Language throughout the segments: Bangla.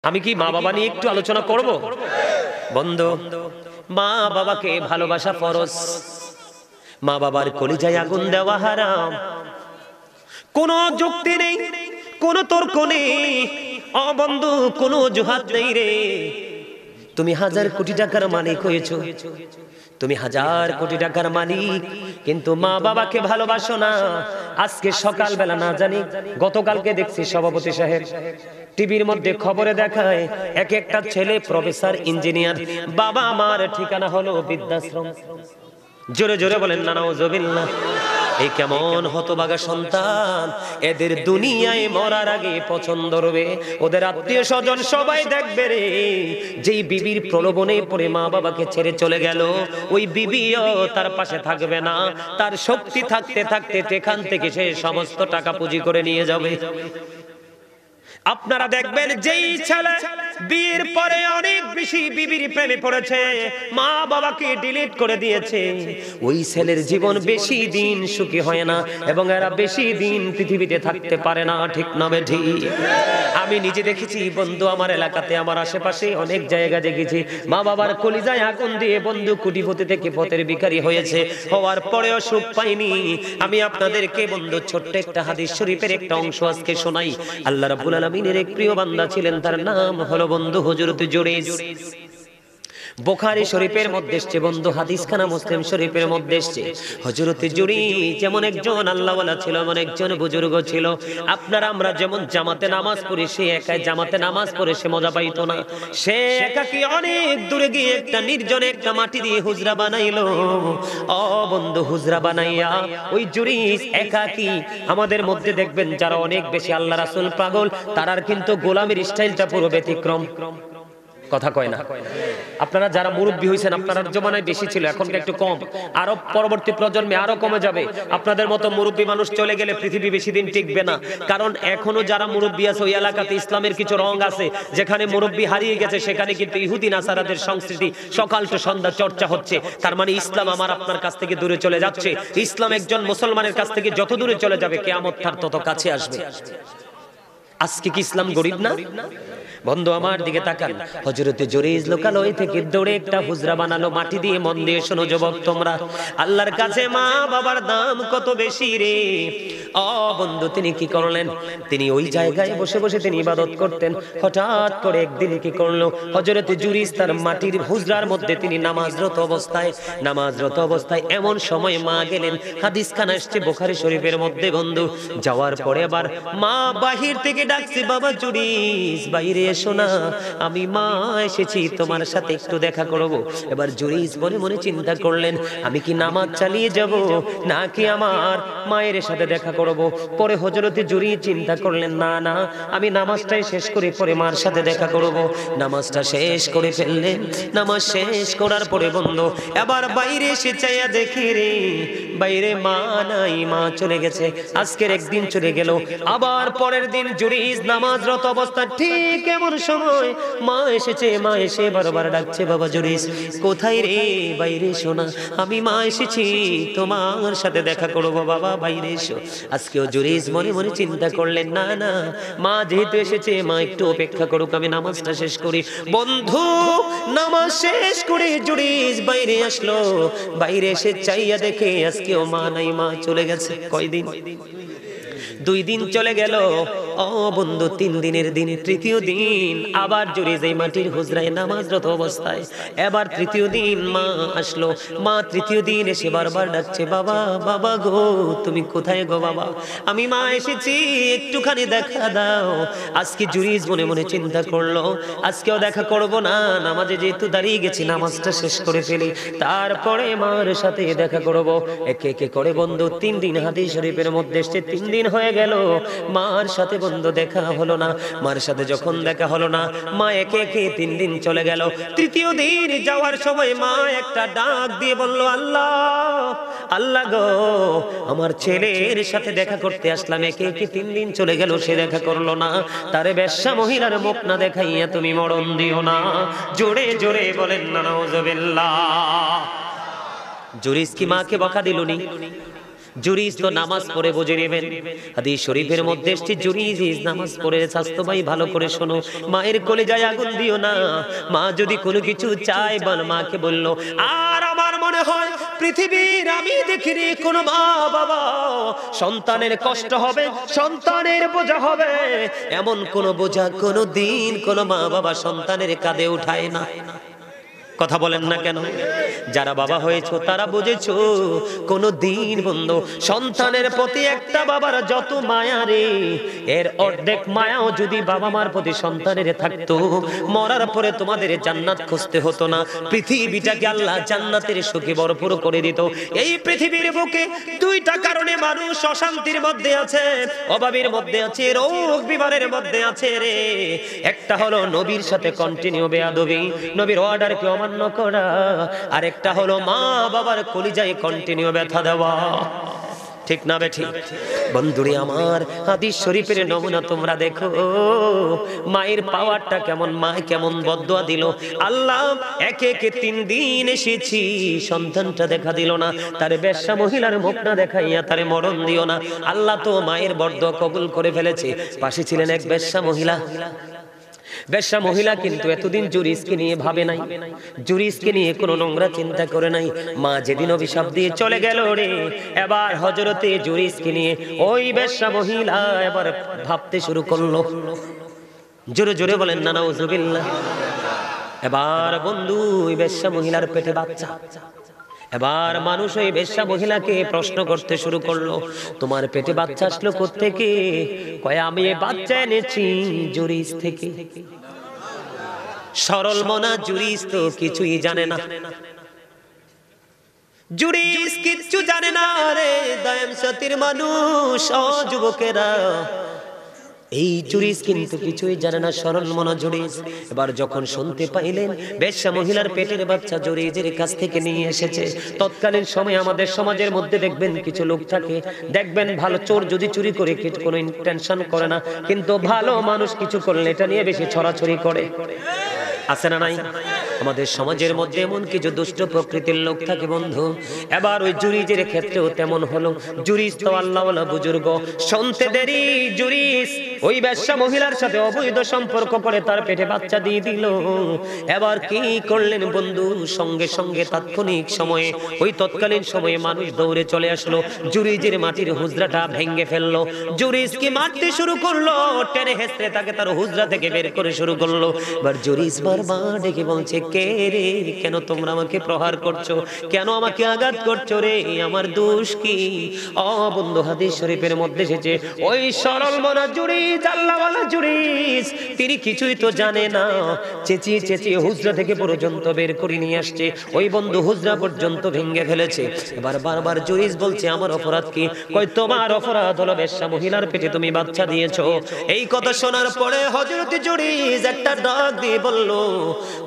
আমি কি মা বাবা নিয়ে একটু আলোচনা করব? বন্ধু, মা বাবাকে ভালোবাসা ফরজ। মা বাবার কলিজায় আগুন দেওয়া হারাম। কোনো যুক্তি নেই, কোনো তর্ক নেই। ও বন্ধু, কোনো অজুহাত নেই রে। তুমি 1000 কোটি টাকার মালিক হয়েছো, তুমি 1000 কোটি টাকার মালিক, কিন্তু মা বাবাকে ভালোবাসো না। আজকে সকালবেলা না জানি গতকালকে দেখছি সভাপতি সাহেব টিভির মধ্যে খবরে দেখায় এক একটা ছেলে প্রফেসর, ইঞ্জিনিয়ার, বাবা মার ঠিকানা হলো বৃদ্ধাশ্রম। জোরে জোরে বলেন না নাউজুবিল্লাহ। এই কেমন হতভাগা সন্তান, এদের দুনিয়ায় মরার আগে পছন্দ হবে, ওদের আত্মীয় স্বজন সবাই দেখবে রে। যেই বিবির প্রলোভনে পড়ে মা বাবাকে ছেড়ে চলে গেল, ওই বিবিও তার পাশে থাকবে না। তার শক্তি থাকতে থাকতে এখান থেকে সে সমস্ত টাকা পুঁজি করে নিয়ে যাবে। আপনারা দেখবেন যেই ছেলে বিয়ের পরে অনেক বেশি বিবির প্রেমে পড়েছে, মা বাবাকে ডিলিট করে দিয়েছে, ওই ছেলের জীবন বেশি দিন সুখী হয় না এবং এরা বেশি দিন পৃথিবীতে থাকতে পারে না। ঠিক না বেঠি? আমি নিজে দেখেছি বন্ধু, আমার এলাকাতে, আমার আশেপাশে অনেক জায়গা দেখেছি মা বাবার কলিজায় আগুন দিয়ে বন্ধু কোটিপতি থেকে পথের ভিখারি হয়েছে, হওয়ার পরেও সুখ পাইনি। আমি আপনাদেরকে বন্ধু ছোট্ট একটা হাদিস শরীফের একটা অংশ আজকে শোনাই। আল্লাহ রাব্বুল আলামিনের এক প্রিয় বান্দা ছিলেন, তার নাম হলো বন্ধু হযরত জুরাইজ। বুখারী শরীফের মধ্যে এসেছে বন্ধু, হাদিসখানা মুসলিম শরীফের মধ্যে এসেছে। হযরত জুরাইজ যেমন একজন আল্লাহওয়ালা ছিল, এমন একজন বুজুর্গ ছিল। আপনারা আমরা যেমন জামাতে নামাজ পড়ি, সে একাই জামাতে নামাজ পড়ে সে মজা পাইতো না। সে একাকি অনেক দূরে গিয়ে একটা নির্জনে একটা মাটি দিয়ে হুজরা বানাইলো। ও বন্ধু, হুজরা বানাইয়া ওই জুরাইজ একাকি। আমাদের মধ্যে দেখবেন যারা অনেক বেশি আল্লাহ রাসূল পাগল, তারার কিন্তু গোলামের স্টাইলটা পুরো ব্যতিক্রম। কথা কয় না? আপনারা যারা মুরব্বী হয়েছেন, আপনার জমানায় বেশি ছিল, এখন একটু কম, আরো পরবর্তী প্রজন্মে আরো কমে যাবে। আপনাদের মতো মুরব্বী মানুষ চলে গেলে পৃথিবী বেশি দিন টিকবে না। কারণ এখনো যারা মুরব্বী আছে ওই এলাকাতে ইসলামের কিছু রং আছে। যেখানে মুরব্বী হারিয়ে গেছে সেখানে কিন্তু ইহুদি নাসারাদের সংস্কৃতি সকাল টু সন্ধ্যা চর্চা হচ্ছে। তার মানে ইসলাম আমার আপনার কাছ থেকে দূরে চলে যাচ্ছে। ইসলাম একজন মুসলমানের কাছ থেকে যত দূরে চলে যাবে, কিয়ামত তার তত কাছে আসবে। আজকে কি ইসলাম গরিব না? বন্ধু আমার দিকে তাকান, হযরত জুরাইজ লোকালয় থেকে দৌড়ে একটা হুজরা বানালো মাটি দিয়ে। মন দিয়ে শোনো যুবক তোমরা, আল্লাহর কাছে মা বাবার দাম কত বেশি রে। ও বন্ধু, তিনি কি করলেন? তিনি ওই জায়গায় বসে বসে তিনি ইবাদত করতেন। হঠাৎ করে একদিন কি করলো, হযরত জুরাইজ তার মাটির হুজরার মধ্যে তিনি নামাজরত অবস্থায় এমন সময় মা গেলেন। হাদিসখানা আসছে বুখারী শরীফের মধ্যে বন্ধু। যাওয়ার পরে আবার মা বাহির থেকে ডাকছে, বাবা জুরাইজ বাইরে এসো না, আমি মা এসেছি, তোমার সাথে একটু দেখা করব। এবার জুরাইজ মনে মনে চিন্তা করলেন, আমি কি নামাজ চালিয়ে যাব নাকি আমার মায়ের সাথে দেখা করব? পরে হযরত জুরাইজ চিন্তা করলেন, না না, আমি নামাজটাই শেষ করে পরে মার সাথে দেখা করব। নামাজটা শেষ করে ফেললেন। নামাজ শেষ করার পরে বন্ধু এবার বাইরে এসে চাইয়া দেখে রে, বাইরে মা নাই, মা চলে গেছে। আজকের একদিন চলে গেল, আবার পরের দিন জুরাইজ নামাজরত অবস্থা ঠিক এমন সময় মা এসেছে। মা এসে বারবার ডাকছে, বাবা জুরাইজ কোথায় রে? বাইরে এসো না, আমি মা এসেছি, তোমার সাথে দেখা করব, বাবা বাইরে এসো। আজকেও জুরাইজ মনে মনে চিন্তা করলেন, না না, মা যেহেতু এসেছে, মা একটু অপেক্ষা করুক, আমি নামাজটা শেষ করি। বন্ধু, নামাজ শেষ করে জুরাইজ বাইরে আসলো। বাইরে এসে চাইয়া দেখে আজকেও মা নাই, মা চলে গেছে। কয়দিন? 2 দিন চলে গেল। ও বন্ধু, 3 দিনের দিন, তৃতীয় দিন আবার জুরাইজ এই মাটির হুজরায় নামাজরত অবস্থায়। এবার তৃতীয় দিন মা আসলো। মা তৃতীয় দিন এসে বারবার ডাকছে, বাবা, বাবা গো, তুমি কোথায় গো বাবা? আমি মা এসেছি, একটুখানি দেখা দাও। আজকে জুরাইজ মনে মনে চিন্তা করলো, আজকেও দেখা করব না, নামাজে যেহেতু দাঁড়িয়ে গেছি, নামাজটা শেষ করে ফেলি, তারপরে মার সাথে দেখা করব। একে একে করে বন্ধু 3 দিন, হাদিস শরীফের মধ্যে এসেছে 3 দিন হয়ে গেল, মার সাথে বন্ধু দেখা হলো না। মার সাথে যখন দেখা হলো না, মা একে একে 3 দিন চলে গেল। তৃতীয় দিন যাওয়ার সময় মা একটা ডাক দিয়ে বলল, আল্লাহ, আল্লাহ গো, আমার ছেলের সাথে দেখা করতে আসলাম, একে একে 3 দিন চলে গেল, সে দেখা করলো না। তারে বেশ্যা মহিলার মুখ না দেখাইয়া তুমি মরণ দিও না। জোরে জোরে বলেন না নাউজুবিল্লাহ। জুরাইজ কি মাকে বকা দিলনি? জুরিস তো নামাজ পড়ে বুঝে নেবেন। হাদিস শরীফের মধ্যে এসেছে জুরিস নামাজ পড়ে। স্বাস্থ্য ভাই ভালো করে শোনো, মায়ের কলিজায় আগুন দিও না। মা যদি কোনো কিছু চায় বল, মাকে বললো। আর আমার মনে হয় পৃথিবীর আমি দেখিনি কোন মা বাবা সন্তানের কষ্ট হবে, সন্তানের বোঝা হবে, এমন কোন বোঝা কোনো দিন কোন মা বাবা সন্তানের কাঁধে উঠায় না। কথা বলেন না কেন? যারা বাবা হয়েছো তারা বুঝেছো কোন দিন বন্ধু সন্তানের প্রতি একটা বাবার যত মায়া রে, এর অর্ধেক মায়াও যদি বাবা মার প্রতি সন্তানের থাকতো, মরার পরে তোমাদের জান্নাত খুঁজতে হতো না। পৃথিবীটাকে আল্লাহ জান্নাতের সুখে ভরপুর করে দিত। এই পৃথিবীর বুকে দুইটা কারণে মানুষ অশান্তির মধ্যে আছে, অভাবের মধ্যে আছে, রোগ বিমারের মধ্যে আছে রে। একটা হলো নবীর সাথে কন্টিনিউ বেয়াদবি, নবীর অর্ডারকে অমান্য করা, আর একটা হলো মা বাবার কলিজায় কন্টিনিউ ব্যথা দেওয়া। ঠিক না বেঠি? বন্ধুরে আমার, হাদিস শরীফের নমুনা তোমরা দেখো, মায়ের পাওয়ারটা কেমন, মা কেমন বদদুয়া দিল। আল্লাহ একে একে 3 দিন এসেছি, সন্তানটা দেখা দিল না। তার বেশ্যা মহিলার মুখ না দেখাইয়া তারে মরণ দিও না। আল্লাহ তো মায়ের বদদুয়া কবুল করে ফেলেছে। পাশে ছিলেন এক বেশ্যা মহিলা। বেশ্যা মহিলা কিন্তু এতদিন জুরিসকে নিয়ে ভাবে নাই, জুরিসকে নিয়ে কোনো নোংরা চিন্তা করে নাই। মা যেদিন অভিশাপ দিয়ে চলে গেল রে, এবার হযরতে জুরিসকে নিয়ে ওই বেশ্যা মহিলা এবার ভাবতে শুরু করলো। জোরে জোরে বলেন না নাউজুবিল্লাহ। এবার বন্ধু ওই বেশ্যা মহিলার পেটে বাচ্চা। এবার মানুষ ওই বেশ্যা মহিলাকে প্রশ্ন করতে শুরু করলো, তোমার পেটে বাচ্চা আসলো কোত্থেকে? কয় আমি এই বাচ্চা এনেছি জুরিস থেকে। সরল মনা জুরিস তো কিছুই জানে না, জুরিস কিচ্ছু জানে না রে দয়াম সতীর মানুষ। ও যুবকেরা, এই জুরিস কিন্তু কিছুই জানে না, সরল মনা জুরিস। এবার যখন শুনতে পাইলেন বেশ্যা মহিলার পেটের বাচ্চা জুরিজের কাছ থেকে নিয়ে এসেছে, তৎকালীন সময় আমাদের সমাজের মধ্যে দেখবেন কিছু লোক থাকে, দেখবেন ভালো চোর যদি চুরি করে কিছু কোনো টেনশন করে না, কিন্তু ভালো মানুষ কিছু করলে এটা নিয়ে বেশি ছড়াছড়ি করে। আছে না নাই? আমাদের সমাজের মধ্যে এমন কিছু দুষ্ট প্রকৃতির লোক থাকে বন্ধু। এবার ওই জুরিজের ক্ষেত্রেও তেমন হলো। জুরিস তো আল্লাহওয়ালা বুজুর্গ, শুনতে দেরি জুরিস ওই বেশ্যা মহিলার সাথে অবৈধ সম্পর্ক করে তার পেটে বাচ্চা দিয়ে দিল। এবার কি করলেন বন্ধু? সঙ্গে সঙ্গে তাৎক্ষণিক সময়ে ওই তৎকালীন সময়ে মানুষ দৌড়ে চলে আসলো, জুরিজের মাটির হুজরাটা ভেঙে ফেললো। জুরিসকে মারতে শুরু করলো, টেনে হেসড়ে তাকে তার হুজরা থেকে বের করে শুরু করলো। এবার জুরিস বারবার ডেকে বলছে, কে রে, কেন তোমরা আমাকে প্রহার করছো, কেন আমাকে আঘাত করছো রে, আমার দোষ কি? ও বন্ধু, হাদিস শরীফের মধ্যে এসেছে ওই সরল মনা জুরিস, আল্লাহওয়ালা জুরিস, তিনি কিছুই তো জানে না। চেঁচিয়ে চেঁচিয়ে হুজরা থেকে পর্যন্ত বের করে নিয়ে আসছে। ওই বন্ধু হুজরা পর্যন্ত ভেঙে ফেলেছে। এবার বারবার জুরিস বলছে, আমার অপরাধ কি? কই তোমার অপরাধ হলো বেশ্যা মহিলার পেটে তুমি বাচ্চা দিয়েছো। এই কথা শোনার পরে হযরত জুরিস একটা ডাক দিয়ে বলল,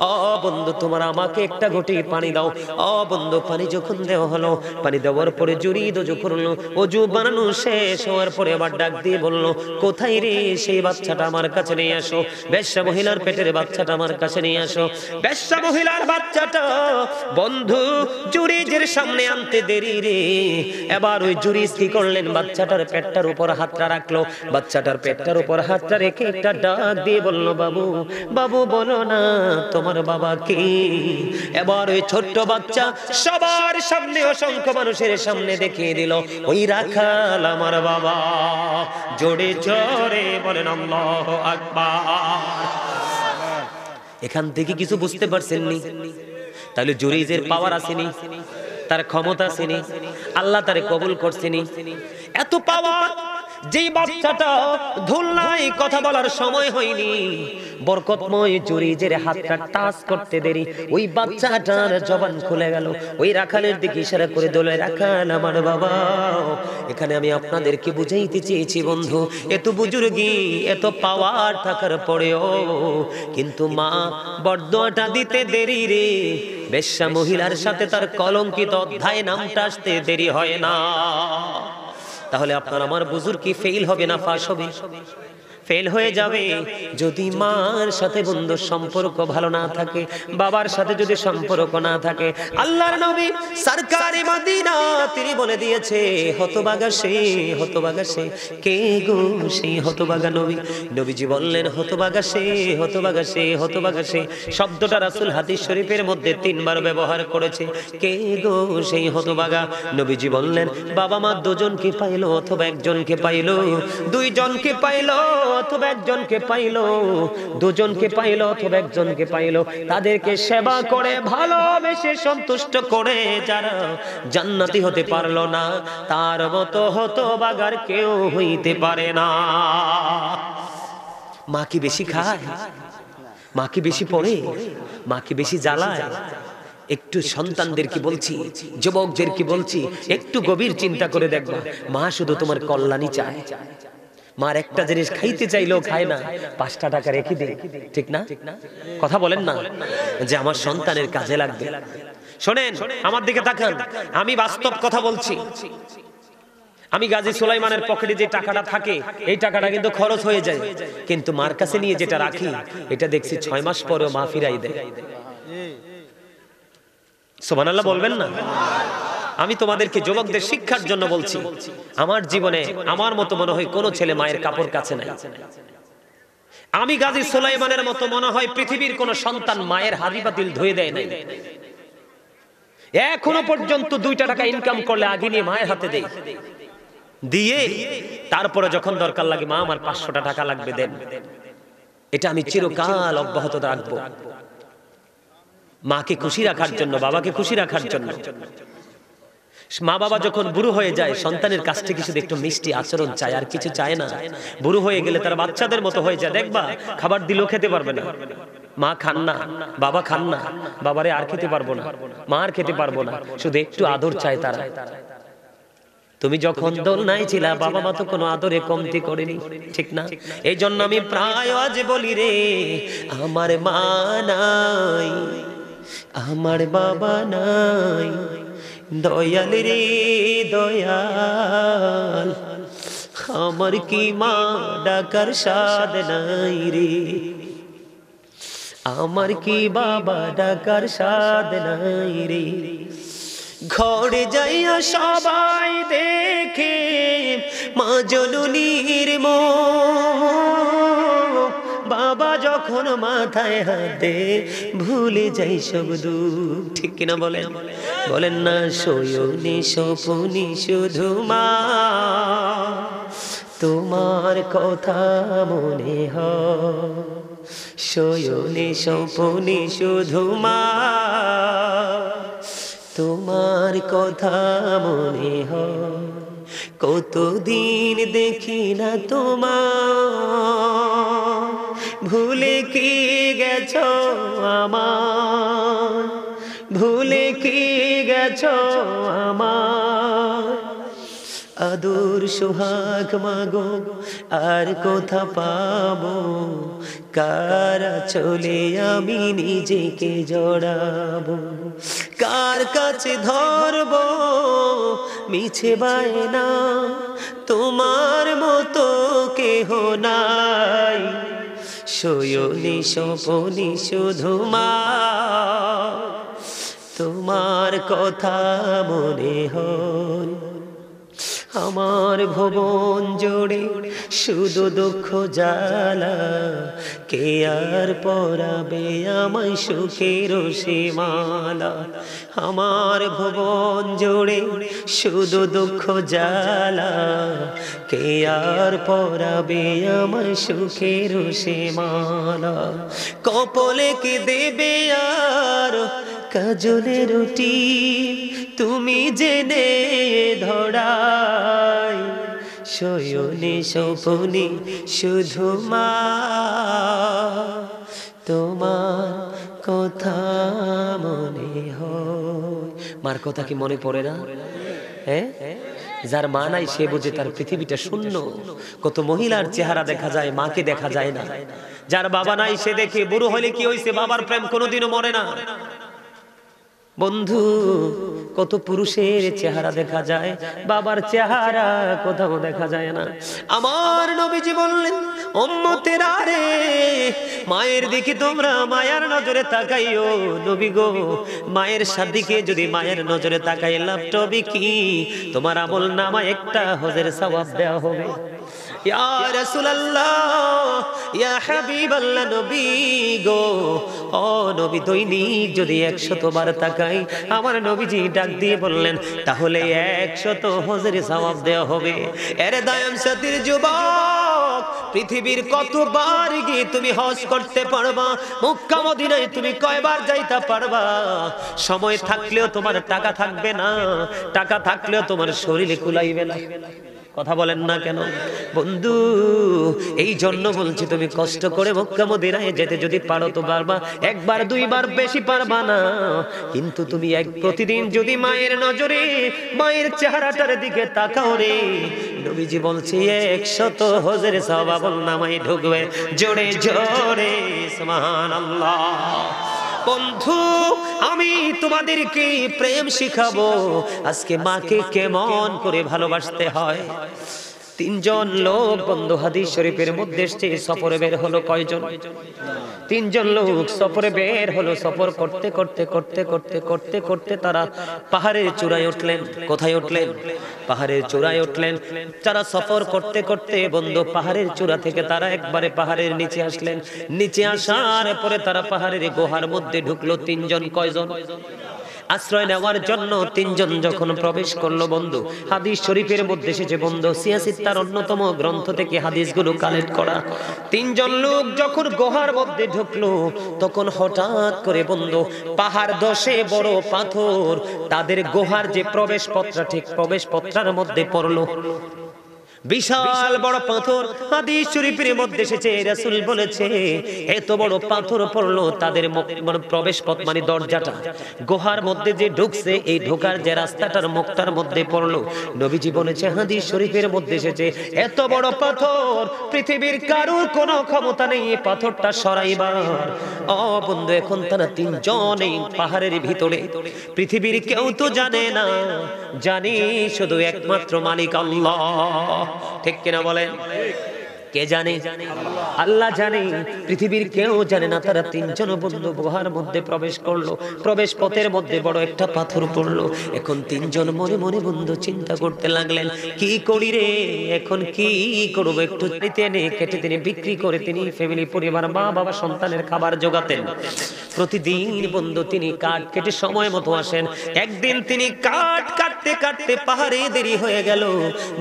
ও বন্ধু, তোমার আমাকে একটা ঘটি পানি দাও। ও বন্ধু, পানি যখন দেওয়া হলো, পানি দেওয়ার পরে জুরিদ ওযু করলো। ওযু বানানো শেষ হওয়ার পরে আবার ডাক দিয়ে বলল, কোথায় রে সেই বাচ্চাটা, আমার কাছে নিয়ে আসো। বেশ্যা মহিলার পেটের বাচ্চাটা আমার কাছে নিয়ে আসো। বেশ্যা মহিলার বাচ্চাটা বন্ধু জুরিজের সামনে আনতে দেরি রে। এবার ওই জুরিজ কি করলেন, বাচ্চাটার পেটটার উপর হাতটা রাখলো। বাচ্চাটার পেটটার উপর হাতটা রেখে একটা ডাক দিয়ে বলল, বাবু, বাবু বলো না তোমার বাবা কি? এবার ওই ছোট্ট বাচ্চা সবার সামনে, অসংখ্য মানুষের সামনে দেখিয়ে দিল, ওই রাখাল আমার বাবা। জোরে জোরে বলেন আল্লাহু আকবার। এখান থেকে কিছু বুঝতে পারছেন নি? তাহলে জুরিজের পাওয়ার আসেনি, তার ক্ষমতা আসেনি, আল্লাহ তারে কবুল করছেনি। এত পাওয়ার, যেই বাচ্চাটা ধুল নাই, কথা বলার সময় হয়নি, বরকতময় জুরিজের হাতটা টাচ করতে দেরি, ওই বাচ্চাটার জবান খুলে গেল। ওই রাখালের দিকে ইশারা করে দিল, রাখাল আমার বাবা। এখানে আমি আপনাদেরকে বুঝাইতে চেয়েছি বন্ধু, এত বুজুর্গি, এত পাওয়ার থাকার পরেও কিন্তু মা বরদোয়াটা দিতে দেরি রে। বেশ্যা মহিলার সাথে তার কলঙ্কিত অধ্যায় নামটা আসতে দেরি হয় না। তাহলে আপনার আমার বুজুর্গ কি ফেল হবে না ফাঁস হবে? ফেল হয়ে যাবে যদি মার সাথে বন্ধুর সম্পর্ক ভালো না থাকে, বাবার সাথে যদি সম্পর্ক না থাকে। আল্লাহর নবী সরকারে মদিনা তিনি বলে দিয়েছে, হতভাগা সে, হতভাগা সে। কে গো সেই হতভাগা নবী? নবীজি বললেন, হতভাগা সে, হতভাগা সে, হতভাগা সে। শব্দটা রাসূল হাদিস শরীফের মধ্যে 3 বার ব্যবহার করেছে। কে গো সেই হতভাগা? নবীজি বললেন, বাবা মা দুজনকে পাইলো অথবা একজনকে পাইলো, দুইজনকে পাইলো অথবা একজনকে পাইলো, দুজনকে পাইলো অথবা একজনকে পাইলো, তাদেরকে সেবা করে ভালোবেসে সন্তুষ্ট করে যারা জান্নাতি হতে পারলো না, তার মতো হতভাগার কেউ হইতে পারে না। মা কি বেশি খায়? মা কি বেশি পড়ে? মা কি বেশি জ্বালায়? একটু সন্তানদেরকে বলছি, যুবকদেরকে বলছি, একটু গভীর চিন্তা করে দেখবা, মা শুধু তোমার কল্যাণই চায়। মার একটা জিনিস খাইতে চাইলেও খায় না, 5টা টাকা রেখে দেয়, ঠিক না? কথা বলেন না যে আমার সন্তানের কাজে লাগবে। শোনেন, আমার দিকে তাকান, আমি বাস্তব কথা বলছি। আমি গাজী সুলাইমানের পকেটে যে টাকাটা থাকে, এই টাকাটা কিন্তু খরচ হয়ে যায়, কিন্তু মার কাছে নিয়ে যেটা রাখি, এটা দেখছি 6 মাস পরেও মা ফিরাই দেয়। সুবহানাল্লাহ বলবেন না? আমি তোমাদেরকে যুবকদের শিক্ষার জন্য বলছি, আমার জীবনে আমার মতো মনে হয় কোন ছেলে মায়ের কাপড় কাছে নাই। আমি গাজী সুলাইমানের মতো মনে হয় পৃথিবীর কোন সন্তান মায়ের হাড়ি পাতিল ধুয়ে দেয় নাই। এখনো পর্যন্ত 2টা টাকা ইনকাম করলে আগে নিয়ে মায়ের হাতে দেই, দিয়ে তারপরে যখন দরকার লাগে, মা আমার 500টা টাকা লাগবে দেন। এটা আমি চিরকাল অব্যাহত রাখবো, মাকে খুশি রাখার জন্য, বাবাকে খুশি রাখার জন্য। মা বাবা যখন বুড়ো হয়ে যায়, সন্তানের কাছ থেকে শুধু একটু মিষ্টি আচরণ চায়, আর কিছু চায় না। বুড়ো হয়ে গেলে তারা বাচ্চাদের মতো হয়ে যায়, দেখবা খাবার দিলেও খেতে পারবে না। মা খান না, বাবা খান না, বাবারে আর খেতে পারবো না, মা আর খেতে পারবো না, শুধু একটু আদর চায় তারা। তুমি যখন দোলনায় ছিলা, বাবা মা তো কোনো আদরে কমতি করেনি, ঠিক না? এই জন্য আমি প্রায় আজ বলি রে, আমার মা নাই, আমার বাবা নাই, দয়াল রে দয়াল, আমার কি মা ডাকার স্বাদ নাই রে, আমার কি বাবা ডাকার স্বাদ নাই রে। ঘরে যাইয়া সবাই দেখে মা জননীর মুখ, বাবা যখন মাথায় হাতে ভুলে যাই সব দুঃখ, ঠিক কিনা বলেন? বলেন না? শয়নে স্বপনে শুধু মা তোমার কথা মনে হয়, শয়নে স্বপনে শুধু মা তোমার কথা মনে হয়। কতদিন দেখি না তোমার, ভুলে কি গেছো আমার, ভুলে কি গেছো আমার, আদর সোহাগ মাগো আর কোথা পাবো, কারা চলে আমি নিজেকে জড়াবো, কার কাছে ধরবো মিছে বায়না, তোমার মতো কেহ নাই, শয়নে স্বপনে শুধু মা তোমার কথা মনে হয়। আমার ভুবন জোড়ে শুধু দুঃখ জ্বালা, কে আর পরাবে আমায় সুখের সীমালা, আমার ভুবন জোড়ে শুধু দুঃখ জ্বালা, কে আর পরাবে আমায় সুখের সীমালা, কপালে কি দেবে আর কাজলে রুটি, তুমি জেনে ধরাই, শয়নে স্বপনে শুধু মা তোমার কথা মনে হয়। মার কথা কি মনে পড়ে না? হ্যাঁ, যার মা নাই সে বোঝে তার পৃথিবীটা শূন্য। কত মহিলার চেহারা দেখা যায়, মাকে দেখা যায় না। যার বাবা নাই সে দেখে বুড়ো হলে কি হয়েছে, বাবার প্রেম কোনোদিনও মরে না। বন্ধু, কত পুরুষের চেহারা দেখা যায়, বাবার চেহারা কোথাও দেখা যায় না। আমার নবীজি বললেন, উম্মতেরা রে, মায়ের দিকে তোমরা মায়ার নজরে তাকাইও। নবী গো, মায়ের দিকে যদি মায়ের নজরে তাকাই, লাভটা কি? তোমার আমল নামায় একটা হজের সওয়াব দেওয়া হবে। ইয়া রাসূলুল্লাহ, ইয়া হাবিবাল্লাহ, নবী গো, ও নবী, দৈনিক যদি 100 বার তাকাই, আমার নবীজি ডাক দিয়ে বললেন, তাহলে 100 হজের সওয়াব দেওয়া হবে। এর দায়াম সাথীর যুবক, পৃথিবীর কতবার গিয়ে তুমি হজ করতে পারবা? মক্কা মদিনায় তুমি কয়বার যাইতে পারবা? সময় থাকলেও তোমার টাকা থাকবে না, টাকা থাকলেও তোমার শরীরে কুলাইবে না। কথা বলেন না কেন বন্ধু? এই জন্য বলছি, তুমি কষ্ট করে মক্কা মদিনায় যেতে যদি পারো তো পারবা, একবার দুইবার, বেশি পারবা না। কিন্তু তুমি প্রতিদিন যদি মায়ের নজরে, মায়ের চেহারাটার দিকে তাকাও রে, নবীজি বলছে 100 হজের সওয়াব আমলনামায় ঢুকবে। জোরে জোরে সুবহানাল্লাহ। বন্ধু, আমি তোমাদেরকে প্রেম শিখাবো আজকে, মাকে কেমন করে ভালোবাসতে হয়। 3 জন লোক বন্ধু হাদিস শরীফের মধ্যে এসেছে, সফরে বের হলো কয়জন? 3 জন লোক সফরে বের হলো। সফর করতে করতে করতে করতে করতে করতে তারা পাহাড়ের চূড়ায় উঠলেন। কোথায় উঠলেন? পাহাড়ের চূড়ায় উঠলেন। তারা সফর করতে করতে বন্ধু পাহাড়ের চূড়া থেকে তারা একবারে পাহাড়ের নিচে আসলেন। নিচে আসার পরে তারা পাহাড়ের গুহার মধ্যে ঢুকলো। 3 জন কয়জন? আশ্রয় নেওয়ার জন্য 3 জন যখন প্রবেশ করলো বন্ধু, হাদিস শরীফের মধ্যে এসেছে বন্ধু, সিয়াসিত্তার অন্যতম গ্রন্থ থেকে হাদিসগুলো কালেক্ট করা। 3 জন লোক যখন গুহার মধ্যে ঢুকলো, তখন হঠাৎ করে বন্ধু পাহাড় ধসে বড় পাথর তাদের গুহার যে প্রবেশ পথটা, ঠিক প্রবেশ পথটার মধ্যে পড়লো। বিশাল বড় পাথর। হাদিস শরীফের মধ্যে এসেছে, রাসূল বলেছে এত বড় পাথর পড়লো তাদের প্রবেশ পথ, মানে দরজাটা, গুহার মধ্যে যে ঢুকছে, এই ঢোকার যে রাস্তাটার মুখটার মধ্যে পড়লো। নবীজি বলেছে, হাদিস শরীফের মধ্যে এসেছে, এত বড় পাথর পৃথিবীর কারোর কোনো ক্ষমতা নেই এই পাথরটা সরাইবার। ও বন্ধু, এখন তারা 3 জন এই পাহাড়ের ভিতরে, পৃথিবীর কেউ তো জানে না, জানি শুধু একমাত্র মালিক আল্লাহ। ঠিক কিনা বলেন? কে জানে? আল্লাহ জানে, পৃথিবীর কেউ জানে না। তারা 3 জন বন্ধু গুহার মধ্যে প্রবেশ করলো। প্রবেশ পথের মধ্যে বড় একটা পাথর পড়লো। এখন 3 জন মনে মনে বন্ধু চিন্তা করতে লাগলেন, কি করি রে, এখন কি করবো? একটু কেটে তিনি বিক্রি করে তিনি ফ্যামিলি, পরিবার, মা বাবা, সন্তানের খাবার জোগাতেন। প্রতিদিন বন্ধু তিনি কাঠ কেটে সময় মতো আসেন। একদিন তিনি কাঠ কাটতে কাটতে পাহাড়ে দেরি হয়ে গেল।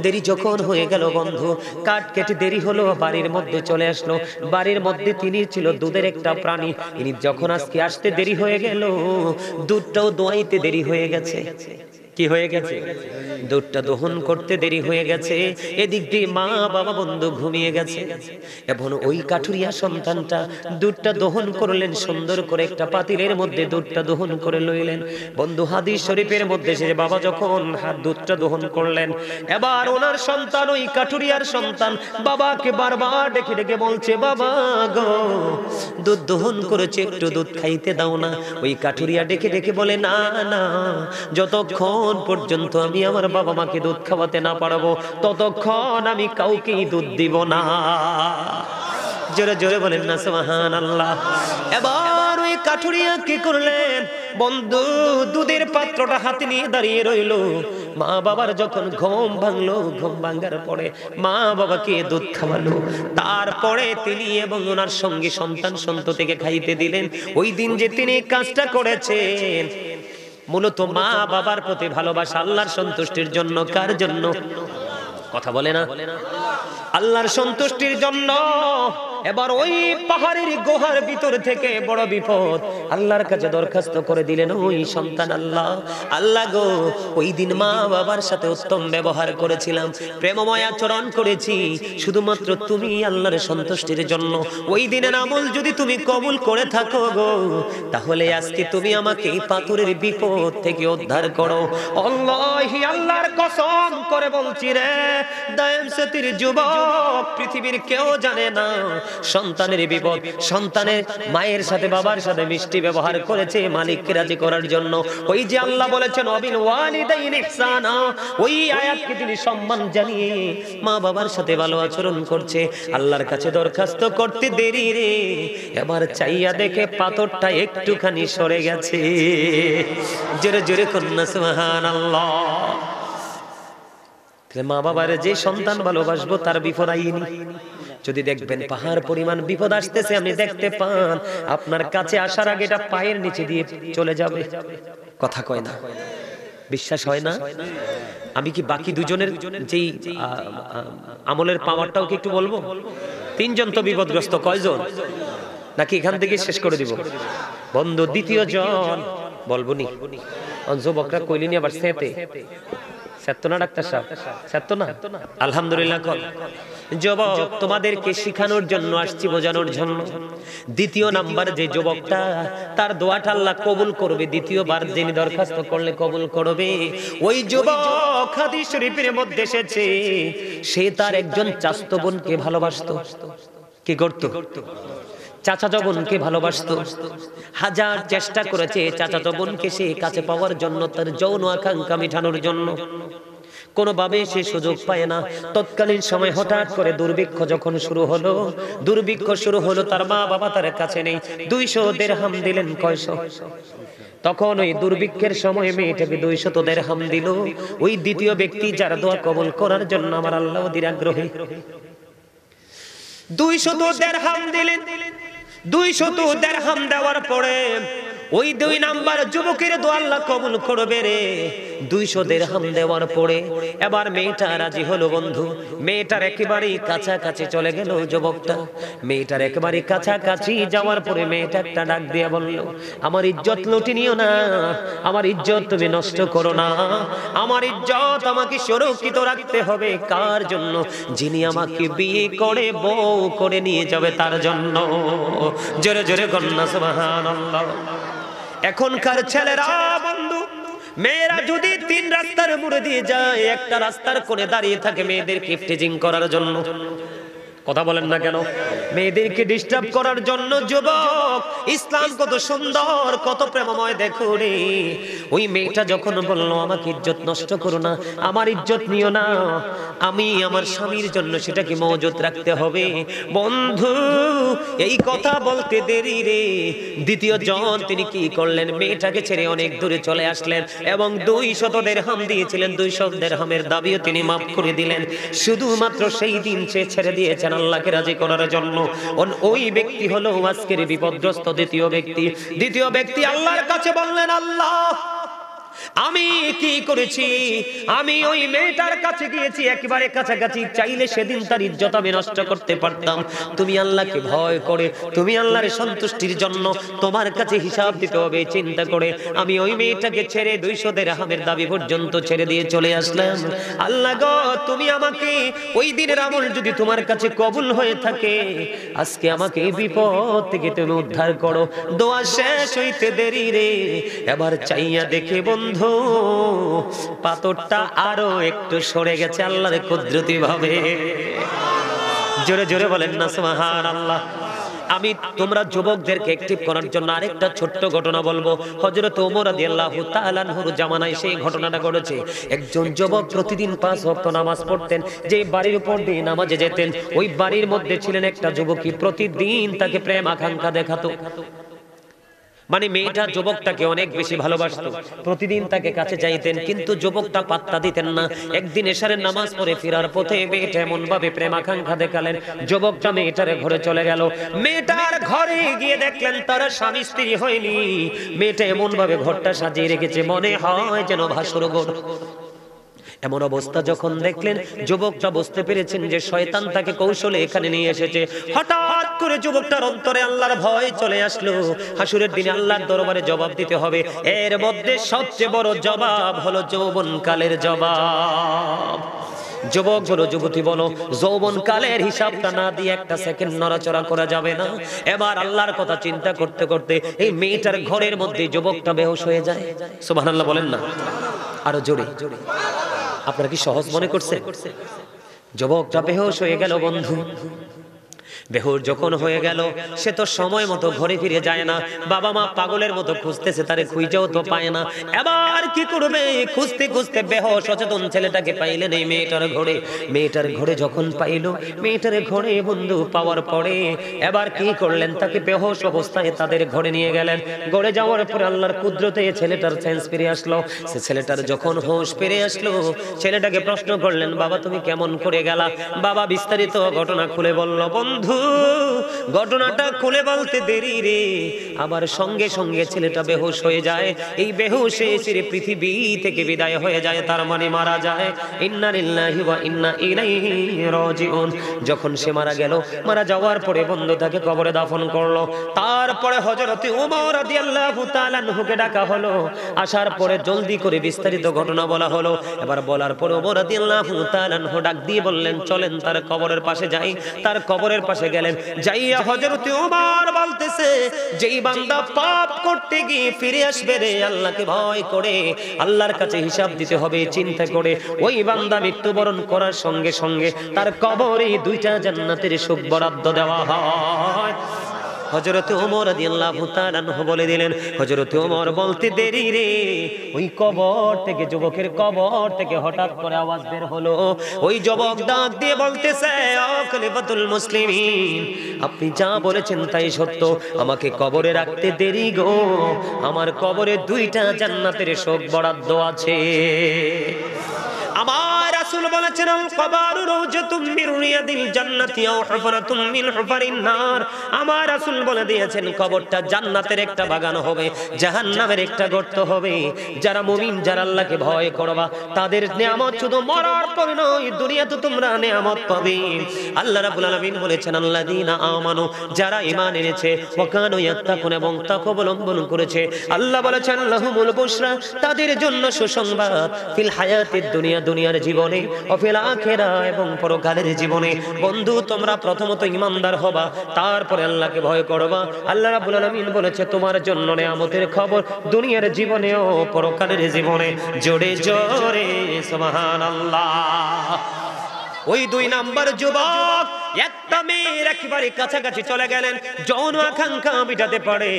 দেরি যখন হয়ে গেল বন্ধু, কাঠ কেটে দেরি হলো, বাড়ির মধ্যে চলে আসলো। বাড়ির মধ্যে তিনি ছিল দুধের একটা প্রাণী। তিনি যখন আজকে আসতে দেরি হয়ে গেল, দুধটাও দোয়াইতে দেরি হয়ে গেছে। কি হয়ে গেছে? দুধটা দহন করতে দেরি হয়ে গেছে। এদিক দিয়ে মা বাবা বন্ধু ঘুমিয়ে গেছে। এখন ওই কাঠুরিয়া সন্তানটা দুধটা দহন করলেন, সুন্দর করে একটা পাতিলের মধ্যে দুধটা দহন করে লইলেন। বন্ধু হাদিস শরীফের মধ্যে সে বাবা যখন দুধটা দহন করলেন, এবার ওনার সন্তান, ওই কাঠুরিয়ার সন্তান বাবাকে বারবার ডেকে ডেকে বলছে, বাবা গো, দুধ দহন করেছে, একটু দুধ খাইতে দাও না। ওই কাঠুরিয়া ডেকে ডেকে বলে, না না, যতক্ষণ পর্যন্ত আমি আমার বাবা মাকে দুধ খাওয়াতে না পারবো, ততক্ষণ আমি কাউকেই দুধ দিব না। জোরে জোরে বলেন না সুবহানাল্লাহ। এবার ওই কাঠুরিয়া কি করলেন বন্ধু, দুধের পাত্রটা হাতে নিয়ে দাঁড়িয়ে রইল। মা বাবার যখন ঘুম ভাঙলো, ঘুম ভাঙার পরে মা বাবাকে দুধ খাওয়ালো। তারপরে তিনি এবং ওনার সঙ্গে সন্তান সন্ততিকে খাইতে দিলেন। ওই দিন যে তিনি কাজটা করেছেন, মূলত মা বাবার প্রতি ভালোবাসা, আল্লাহর সন্তুষ্টির জন্য। কার জন্য? কথা বলে না? আল্লাহর সন্তুষ্টির জন্য। এবার ওই পাহাড়ের গুহার ভিতর থেকে বড় বিপদ, আল্লাহর কাছে দরখাস্ত করে দিলেন ওই সন্তান, আল্লাহ আল্লাহ গো, ওই দিন মা বাবার সাথে উত্তম ব্যবহার করেছিলাম, প্রেমময় আচরণ করেছি, শুধুমাত্র তুমি আল্লাহর সন্তুষ্টির জন্য। ওই দিনের আমল যদি তুমি কবুল করে থাকো গো, তাহলে আজকে তুমি আমাকে এই পাথরের বিপদ থেকে উদ্ধার করো। আল্লাহি, আল্লাহর কসম করে বলছি রে, দায়েম সাথীর যুবক, পৃথিবীর কেউ জানে না সন্তানের বিপদ, সন্তানের মায়ের সাথে বাবার সাথে মিষ্টি ব্যবহার করেছে মালিককে রাজি করার জন্য। ওই যে আল্লাহ বলেছেন অবিল ওয়ালিদাইনি ইহসানা, ওই আয়াতকে তিনি সম্মান জানিয়ে মা বাবার সাথে ভালো আচরণ করছে। আল্লাহর কাছে দরখাস্ত করতে দেরি রে, এবার চাইয়া দেখে পাথরটা একটুখানি সরে গেছে। জোরে জোরে কন্যা সুবহানাল্লাহ। মা বাবার যে সন্তান ভালোবাসবো তার বিপদ আইনি। যদি দেখবেন পাহাড় পরিমাণ বিপদ আসতেছে, আপনি দেখতে পান আপনার কাছে আসার আগে এটা পায়ের নিচে দিয়ে চলে যাবে। কথা কয় না, বিশ্বাস হয় না? আমি কি বাকি দুজনের যেই আমলের পাওয়ারটাও কি একটু বলবো? তিনজন তো বিপদগ্রস্ত, কয়জন? নাকি এখান থেকে শেষ করে দিব? বন্ধু দ্বিতীয় জন বলবো নি, যুবকরা কইলিনি আবার সেতে সত্য না ডাক্তার সাহেব, সত্য না? আলহামদুলিল্লাহ। যুবক তোমাদেরকে শিখানোর জন্য আসছি, বোঝানোর জন্য। দ্বিতীয় নাম্বার যে যুবকটা, তার দোয়াটা আল্লাহ কবুল করবে। দ্বিতীয়বার যিনি দরখাস্ত করলে কবুল করবে, ওই যুবক হাদিস শরীফের মধ্যে এসেছে সে তার একজন চাচাতো বোনকে ভালোবাসতো। কি করত? চাচাতো বোনকে ভালোবাসতো। হাজার চেষ্টা করেছে চাচাতো বোনকে সে কাছে পাওয়ার জন্য, তার যৌন আকাঙ্ক্ষা মিটানোর জন্য। কোনোভাবে সে সুযোগ পায় না। তৎকালীন সময় হঠাৎ করে দুর্ভিক্ষ যখন শুরু হলো, তার মা বাবা তার কাছে নেই। 200 দিরহাম দিলেন। কয়শো? তখন ওই দুর্ভিক্ষের সময় মেয়েটাকে 200 দিরহাম দিল। ওই দ্বিতীয় ব্যক্তি যার দোয়া কবুল করার জন্য আমার আল্লাহ অধীর আগ্রহী। 200 দিরহাম দিলেন। 200 দিরহাম দেওয়ার পরে ওই 2 নাম্বার যুবকের দোয়া আল্লাহ কবুল করবে রে। 200 দিরহাম দেওয়ার পরে এবার মেয়েটা রাজি হলো। বন্ধু, মেয়েটার একেবারেই কাছাকাছি চলে গেল যুবকটা। মেয়েটার একেবারে কাছাকাছি যাওয়ার পরে মেয়েটা একটা ডাক দিয়ে বলল, আমার ইজ্জত লুটে নিও না, আমার ইজ্জত তুমি নষ্ট করো না। আমার ইজ্জত আমাকে সুরক্ষিত রাখতে হবে। কার জন্য? যিনি আমাকে বিয়ে করে বউ করে নিয়ে যাবে তার জন্য। জোরে জোরে কন্যা সুবহানাল্লাহ। এখনকার ছেলেরা বন্ধু, মেয়েরা যদি 3 রাস্তার মোড়ে দিয়ে যায়, একটা রাস্তার কোণে দাঁড়িয়ে থাকে মেয়েদেরকে ইফটিজিং করার জন্য। কথা বলেন না কেন? মেয়েদেরকে ডিস্টার্ব করার জন্য। যুবক, ইসলাম কত সুন্দর, কত প্রেমময় দেখো রে। ওই মেয়েটা যখন বললো আমাকে ইজ্জত নষ্ট করো না, আমার ইজ্জত নিও না, আমি আমার স্বামীর জন্য সেটাকে মজুত রাখতে হবে। বন্ধু, এই কথা বলতে দেরি রে। দ্বিতীয় জন তিনি কি করলেন? মেয়েটাকে ছেড়ে অনেক দূরে চলে আসলেন এবং 200 দিরহাম দিয়েছিলেন। 200 দিরহামের দাবিও তিনি মাফ করে দিলেন। শুধুমাত্র সেই দিন সে ছেড়ে দিয়েছেন আল্লাহকে রাজি করার জন্য। ওই ব্যক্তি হলো আজকের বিপদগ্রস্ত দ্বিতীয় ব্যক্তি। দ্বিতীয় ব্যক্তি আল্লাহর কাছে বললেন, আল্লাহ আমি কি করেছি? আমি ওই মেয়েটার কাছে গিয়েছি একেবারে কাছাকাছি, চাইলে সেদিন তার ইজ্জত আমি নষ্ট করতে পারতাম। তুমি আল্লাহকে ভয় করে, তুমি আল্লাহর সন্তুষ্টির জন্য তোমার কাছে হিসাব দিতে হবে চিন্তা করে আমি ওই মেয়েটাকে ছেড়ে 200 দিরহামের দাবি পর্যন্ত ছেড়ে দিয়ে চলে আসলাম। আল্লাহ গো, তুমি আমাকে ওই দিনের আমল যদি তোমার কাছে কবুল হয়ে থাকে, আজকে আমাকে এই বিপদ থেকে তুমি উদ্ধার করো। দোয়া শেষ হইতে দেরি রে। এবার চাইয়া দেখে বন্ধু, পাথরটা আরো একটু সরে গেছে আল্লাহর কুদরতি ভাবে। জোরে জোরে বলেন না সুবহানাল্লাহ। আমি তোমরা যুবকদেরকে অ্যাক্টিভ করার জন্য আরেকটা ছোট্ট ঘটনা বলবো। হযরত ওমর রাদিয়াল্লাহু তাআলা আনহুর জামানায় সেই ঘটনাটা ঘটেছে। একজন যুবক প্রতিদিন 5 ওয়াক্ত নামাজ পড়তেন। যে বাড়ির উপর দিয়ে নামাজে যেতেন, ওই বাড়ির মধ্যে ছিলেন একটা যুবকী, প্রতিদিন তাকে প্রেম আকাঙ্ক্ষা দেখাতো। মানে মেয়েটা যুবকটাকে অনেক বেশি ভালোবাসতো, প্রতিদিন তাকে কাছে চাইতেন, কিন্তু যুবকটা পাত্তা দিতেন না। একদিন এশারের নামাজ পড়ে ফেরার পথে মেয়েটা এমন ভাবে প্রেম আকাঙ্ক্ষা দেখালেন, যুবকটা মেয়েটার ঘরে চলে গেল। মেয়েটার ঘরে গিয়ে দেখলেন তার স্বামী স্ত্রী হয়নি। মেয়েটা এমন ভাবে ঘরটা সাজিয়ে রেখেছে, মনে হয় যেন ভাসুর ঘর। এমন অবস্থা যখন দেখলেন, যুবকটা বুঝতে পেরেছেন যে শয়তান তাকে কৌশলে এখানে নিয়ে এসেছে। হঠাৎ করে যুবকটার অন্তরে আল্লাহর ভয় চলে আসলো। হাসুরের দিনে আল্লাহর দরবারে জবাব দিতে হবে। এর মধ্যে সবচেয়ে বড় জবাব হলো যৌবনকালের জবাব। যুবক বলো, যুবতী বলো, যৌবনকালের হিসাবটা না দিয়ে একটা সেকেন্ড নড়াচড়া করা যাবে না। এবার আল্লাহর কথা চিন্তা করতে করতে এই মেয়েটার ঘরের মধ্যে যুবকটা বেহুশ হয়ে যায়। সুবহানাল্লাহ বলেন না, আরো জোরে। আপনারা কি সহজ মনে করছেন? যুবকটা বেহুশ হয়ে গেল বন্ধু। বেহুশ যখন হয়ে গেল, সে তো সময় মতো ঘরে ফিরে যায় না। বাবা মা পাগলের মতো খুঁজতেছে, তারে খুঁজেও তো পায় না। এবার কি করবে? খুঁজতে খুঁজতে বেহুশ সচেতন ছেলেটাকে পাইলেন এই মেয়েটার ঘরে যখন পাইল, মেয়েটার ঘরে বন্ধু পাওয়ার পরে এবার কি করলেন? তাকে বেহুশ অবস্থায় তাদের ঘরে নিয়ে গেলেন। ঘরে যাওয়ার পরে আল্লাহর কুদরতে ছেলেটার সেন্স ফিরে আসলো। সে ছেলেটার যখন হোশ ফিরে আসলো, ছেলেটাকে প্রশ্ন করলেন, বাবা তুমি কেমন করে গেলা? বাবা বিস্তারিত ঘটনা খুলে বলল। বন্ধু ঘটনাটা খুলে বলতে দেরি রে, আবার সঙ্গে সঙ্গে ছেলেটা বেহুশ হয়ে যায়। এই বেহুশে সে পৃথিবী থেকে বিদায় হয়ে যায়, তার মানে মারা যায়। ইন্না লিল্লাহি ওয়া ইন্না ইলাইহি রাজিউন। যখন সে মারা গেল, মারা যাওয়ার পরে বন্ধু তাকে কবরে দাফন করলো। তারপরে হযরত ওমর রাদিয়াল্লাহু তাআলা আনহুকে ডাকা হলো। আসার পরে জলদি করে বিস্তারিত ঘটনা বলা হলো। এবার বলার পরে ওমর রাদিয়াল্লাহু তাআলা আনহু ডাক দিয়ে বললেন, চলেন তার কবরের পাশে যাই। তার কবরের পাশে গেলেন। যাইয়া হযরত ওমর বলতেছে, যেই বান্দা পাপ করতে গিয়ে ফিরে আসবে রে আল্লাহকে ভয় করে, আল্লাহর কাছে হিসাব দিতে হবে চিন্তা করে, ওই বান্দা মৃত্যুবরণ করার সঙ্গে সঙ্গে তার কবরে দুইটা জান্নাতের সুখ বরাদ্দ দেওয়া হয়। হযরত ওমর রাদিয়াল্লাহু তাআলা আনহু বলে দিলেন। হযরত ওমর বলতে দেরি রে, ওই কবর থেকে, যুবকের কবর থেকে হঠাৎ করে আওয়াজ বের হলো। ওই যুবক ডাক দিয়ে বলতেছে, ও খলিফাতুল মুসলিমিন, আপনি যা বলেছেন তাই সত্য, আমাকে কবরে রাখতে দেরি গো, আমার কবরে দুইটা জান্নাতের সুখ বরাদ্দ আছে। আমার রাসূল বলেছেন, আল কবরু রাওজাতুম মির রিয়াদিল জান্নাতি আও হুফরাতুম মিন হুফারিন নার। আমার রাসূল বলে দিয়েছেন, কবরটা জান্নাতের একটা বাগান হবে, জাহান্নামের একটা গর্ত হবে। যারা মুমিন, যারা আল্লাহকে ভয় করবা, তাদের নিয়ামত শুধু মরার পরে নয়, দুনিয়াতে তোমরা নিয়ামত পাবে। আল্লাহ রাব্বুল আলামিন বলেছেন, আল্লাযীনা আমানু, যারা ঈমান এনেছে, ওয়া কানু ইয়াত্তাকুন, এবং তাকওয়া অবলম্বন করেছে। আল্লাহ বলেছেন, লাহুমুল বুশরা, তাদের জন্য সুসংবাদ, ফিল হায়াতিদ দুনিয়া, দুনিয়ার জীবনে, ও ফিল আখিরা, এবং পরকালের জীবনে। বন্ধু তোমরা প্রথমত ঈমানদার হবা, তারপরে আল্লাহকে ভয় করবা। আল্লাহ রাব্বুল আলামিন বলেছে, তোমার জন্য নিয়ামতের খবর দুনিয়ার জীবনে ও পরকালের জীবনে। জোরে জোরে সুবহানাল্লাহ। ওই দুই নাম্বার যুবক একটা মেয়ের একেবারে কাছাকাছি চলে গেলেন, যৌন আকাঙ্ক্ষা মিটাতে পারে।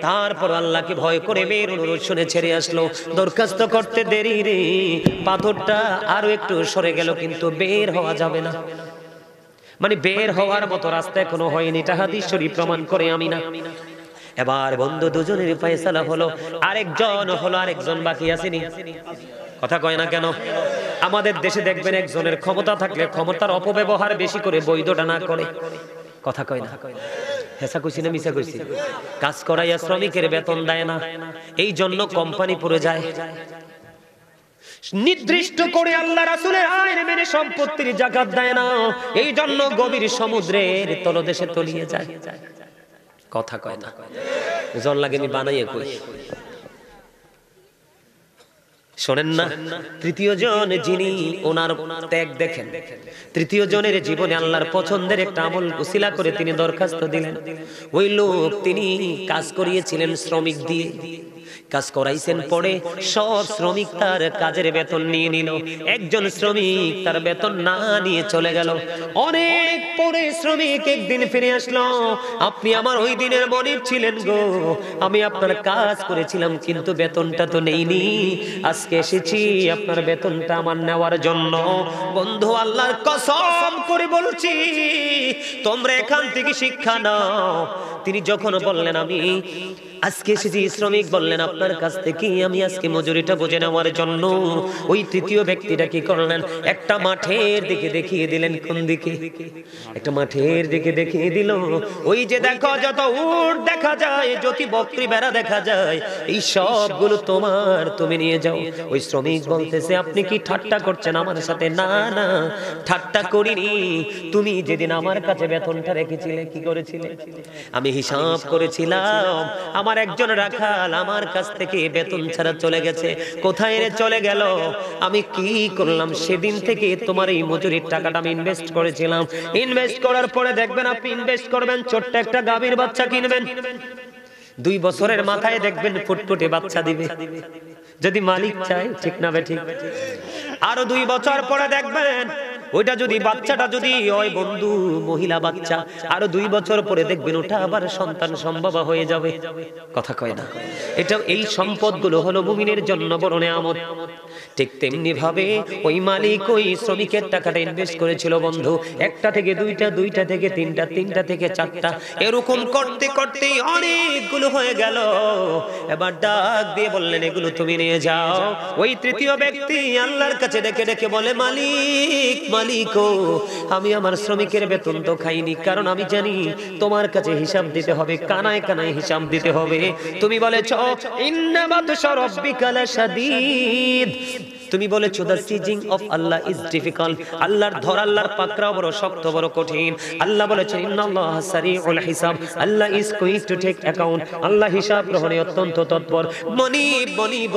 তারপর আল্লাহকে ভয় করে মেয়ের অনুরোধ শুনে ছেড়ে আসলো। দরখাস্ত করতে দেরি রে, পাথরটা আরো একটু সরে গেল, কিন্তু বের হওয়া যাবে না। মানে বের হওয়ার মতো রাস্তা এখনো হয়নি, এটা হাদিস শরীফ প্রমাণ করে। আমি না। এবার বন্ধু দুজনের ফয়সালা হলো, আরেকজন বাকি আসেনি। কথা কয় না কেন? আমাদের দেশে দেখবেন, একজনের ক্ষমতা থাকলে ক্ষমতার অপব্যবহার বেশি করে, বৈধটা না করে। কথা কয় না? হেসা কইছি না মিছা কইছি? কাজ করাইয়া শ্রমিকের বেতন দেয় না, এই জন্য কোম্পানি পড়ে যায়। নির্দিষ্ট করে আল্লাহ রাসূলের আইন মেনে সম্পত্তির যাকাত দেয় না, এই জন্য গভীর সমুদ্রের তলদেশে তলিয়ে যায়। কথা কয় না? জন লাগে আমি বানাইয়ে কই। শোনেন না, তৃতীয় জন যিনি ওনার ত্যাগ দেখেন, তৃতীয় জনের জীবনে আল্লাহর পছন্দের একটা আমল উসিলা করে তিনি দরখাস্ত দিলেন। ওই লোক তিনি কাজ করিয়েছিলেন শ্রমিক দিয়ে, কাজ করাইছেন, পরে সব শ্রমিক তার কাজের বেতন নিয়ে নিল। একজন শ্রমিক তার বেতন না নিয়ে চলে গেল। অনেক পরে শ্রমিক একদিন ফিরে আসলো, আপনি আমার ওই দিনের মনিব ছিলেন গো, আমি আপনার কাজ করেছিলাম, কিন্তু বেতনটা তো নেইনি, আজকে এসেছি আপনার বেতনটা আমার নেওয়ার জন্য। বন্ধু আল্লাহর কসম করে বলছি, তোমরা এখান থেকে শিক্ষা নাও। তিনি যখন বললেন আমি আজকে এসেছি, শ্রমিক বললেন আপনার কাছ থেকে আমি আজকে মজুরিটা বুঝে নেওয়ার জন্য, ওই তৃতীয় ব্যক্তিটা কি করলেন? একটা মাঠের দিকে দেখিয়ে দিলেন। কোন দিকে? একটা মাঠের দিকে দেখিয়ে দিল। ওই যে দেখো, যত উট দেখা যায়, যত বকরি ভেড়া দেখা যায়, এই সবগুলো তোমার, তুমি নিয়ে যাও। ওই শ্রমিক বলতেছে, আপনি কি ঠাট্টা করছেন আমার সাথে? না না, ঠাট্টা করিনি। তুমি যেদিন আমার কাছে বেতনটা রেখেছিলে, কি করেছিলে? আমি হিসাব করেছিলাম, আমার একজন রাখাল আমার কাছ থেকে বেতন ছাড়া চলে গেছে। কোথায় রে চলে গেল? আমি কি করলাম, সেদিন থেকে তোমার এই মজুরির টাকাটা আমি ইনভেস্ট করেছিলাম। ইনভেস্ট করার পরে দেখবেন, আপনি ইনভেস্ট করবেন, ছোট্ট একটা গাভীর বাচ্চা কিনবেন, 2 বছরের মাথায় দেখবেন ফুটফুটে বাচ্চা দিবে, যদি মালিক চায়। ঠিক না বে ঠিক? আরো 2 বছর পরে দেখবেন ওইটা যদি বাচ্চাটা যদি হয় বন্ধু মহিলা বাচ্চা, আরো 2 বছর পরে দেখবেন ওটা আবার সন্তান সম্ভবা হয়ে যাবে। কথা কয় না? এটা এই সম্পদগুলো হলো মুমিনের জন্য বড় নেয়ামত। ঠিক তেমনি ভাবে ওই মালিক ওই শ্রমিকের টাকাটা ইনভেস্ট করেছিল বন্ধু, একটা থেকে দুইটা, দুইটা থেকে তিনটা, তিনটা থেকে চারটা, এরকম করতে করতে অনেকগুলো হয়ে গেল। এবার ডাক দিয়ে বললেন এগুলো তুমি নিয়ে যাও। ওই তৃতীয় ব্যক্তি আল্লাহর কাছে ডেকে ডেকে বলে, মালিক মালিক ও আমি আমার শ্রমিকের বেতন তো খাইনি, কারণ আমি জানি তোমার কাছে হিসাব দিতে হবে, কানায় কানায় হিসাব দিতে হবে। তুমি বলেছো ইন্না বাতশা রাব্বিকা লাশাদীদ, তুমি বলেছো the seizing of Allah is difficult, আল্লাহর ধর আল্লাহর পাকড়াও বড় শক্ত বড় কঠিন। আল্লাহ বলেছেন ইন্নাল্লাহা সারিউল হিসাব, Allah is going to take account, Allah হিসাব গ্রহণে অত্যন্ত তৎপর। মনিব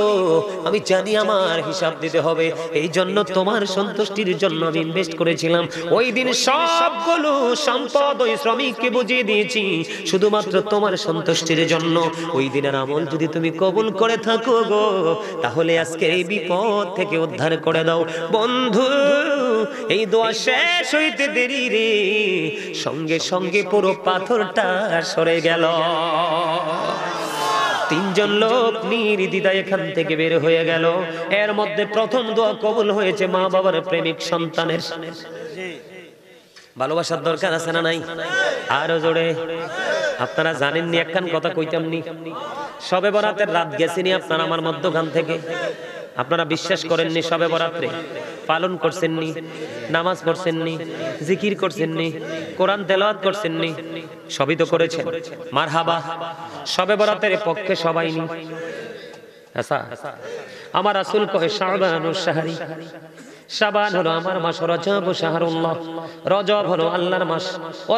আমি জানি আমার হিসাব দিতে হবে, এই জন্য তোমার সন্তুষ্টির জন্য আমি ইনভেস্ট করেছিলাম। ওই দিন সবগুলো সম্পদ ওই শ্রমিককে বুঝিয়ে দিয়েছি শুধুমাত্র তোমার সন্তুষ্টির জন্য। ওই দিনের আমল যদি তুমি কবুল করে থাকো গো, তাহলে আজকে এই বিপদ থেকে উদ্ধার করে দাও। বন্ধু এই দোয়া শেষ হইতে দেরি রে, সঙ্গে সঙ্গে পুরো পাথরটা সরে গেল। 3 জন লোক নির্দ্বিধায় এখান থেকে বের হয়ে গেল। এর মধ্যে প্রথম দোয়া কবুল হয়েছে মা বাবার প্রেমিক সন্তানের। ভালোবাসার দরকার আছে না নাই? আরো জোরে। আপনারা জানেননি একখান কথা কইতামনি, শবে বরাতের রাত গেছিনি আপনারা আমার মধ্যখান থেকে, আপনারা বিশ্বাস করেননি শবে বরাতে পালন করছেননি, নামাজ পড়ছেননি, জিকির করছেননি, কোরআন তেলাওয়াত করছেননি, সবই তো করেছেন। মারহাবা। শবে বরাতের পক্ষে সবাই নি। আচ্ছা, আমার রাসূল কহে শাবানুশ শাহরি, শাবান হলো আমার মাস, রজব শাহরুল্লাহ, রজব হলো আল্লাহর মাস,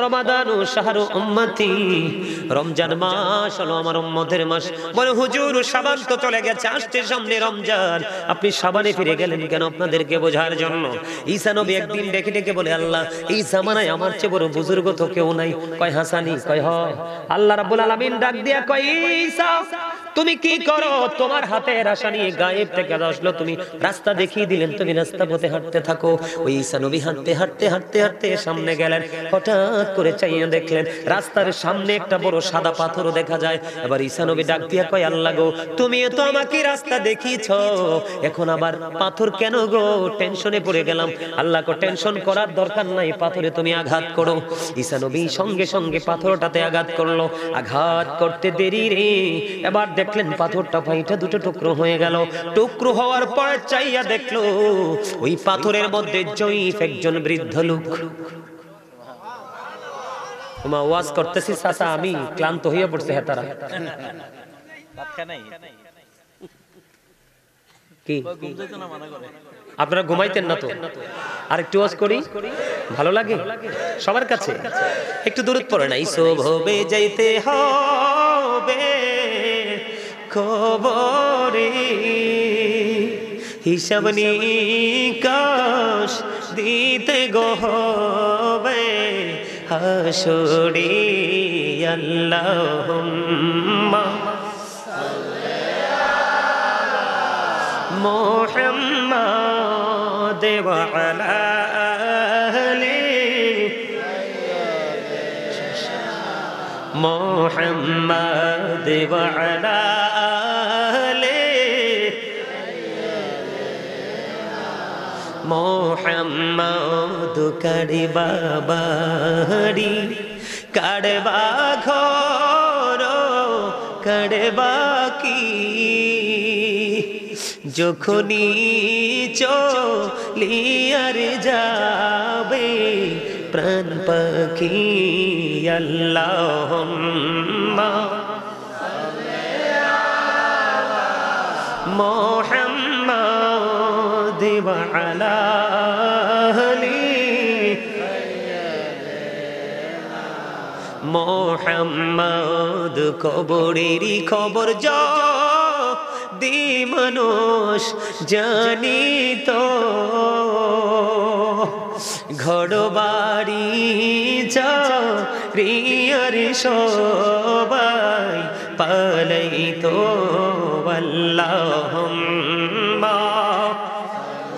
রমাদানু শাহরু উম্মতি, রমজান মাস হলো আমার উম্মতের মাস। বলে হুজুর শাবান তো চলে গেছে, আসছে সামনে রমজান, আপনি শাবানে ফিরে গেলেন কেন? আপনাদেরকে বোঝার জন্য। ঈসা নবী একদিন ডেকে ডেকে বলে, আল্লাহ এই জামানায় আমার চেয়ে বড় বুজুর্গ তো কেউ নাই। কয় হাসানি? কয় হ। আল্লাহ রাব্বুল আলামিন ডাক দিয়া কয়, ঈসা তুমি কি করো? তোমার হাতের আশা নিয়ে গায়েব থেকে আসলো, তুমি রাস্তা দেখিয়ে দিলেন, তুমি রাস্তা পথে হাঁটতে থাকো। ওই ঈসা নবী হাঁটতে হাঁটতে হাঁটতে হাঁটতে সামনে গেলেন, হঠাৎ করে চাইয়া দেখলেন রাস্তার সামনে একটা বড় সাদা পাথরও দেখা যায়। এবার ঈসা নবী ডাক দিয়া কয়, আল্লাহ গো তুমি তো আমাকে রাস্তা দেখিয়েছো, এখন আবার পাথর কেন গো? টেনশনে পড়ে গেলাম। আল্লাহ কো টেনশন করার দরকার নাই, পাথরে তুমি আঘাত করো। ঈসা নবী সঙ্গে সঙ্গে পাথরটাতে আঘাত করলো। আঘাত করতে দেরি রে, এবার দেখলেন পাথরটা ফাইটা দুটো টুকরো হয়ে গেল। টুকরো হওয়ার পর চাইয়া দেখলো ওই পাথরের মধ্যে জয়ীফ একজন বৃদ্ধ লোক। তোমার ওয়াজ করতেছি চাচা, আমি ক্লান্ত হয়ে পড়ছে। হেতারা কি আপনারা ঘুমাইতেন না তো? আর একটু ওয়াজ করি, ভালো লাগে সবার কাছে। একটু দূরত পড়ে নাই। সব হবে যাইতে হবে খবরে, হিসাব নিকাশ দিতে গো হবে হাসরে। আল্লাহুম্মা মুহাম্মাদ ওয়া আলা আলি মুহাম্মাদ ওয়া আলা মোহাম্মদ। কারবা বাড়ি, কারবা ঘর, কারবা কি, যখনই চলিয়ার যাবে প্রাণ পাখি। আল্লাহুম্মা মুহাম্মাদ ওয়া আলা আলি মুহাম্মাদ। কবরেরই খবর যদি মানুষ জানিত, ঘর বাড়ি চারিয়ার সবাই পালাইতো। আল্লাহুম্মা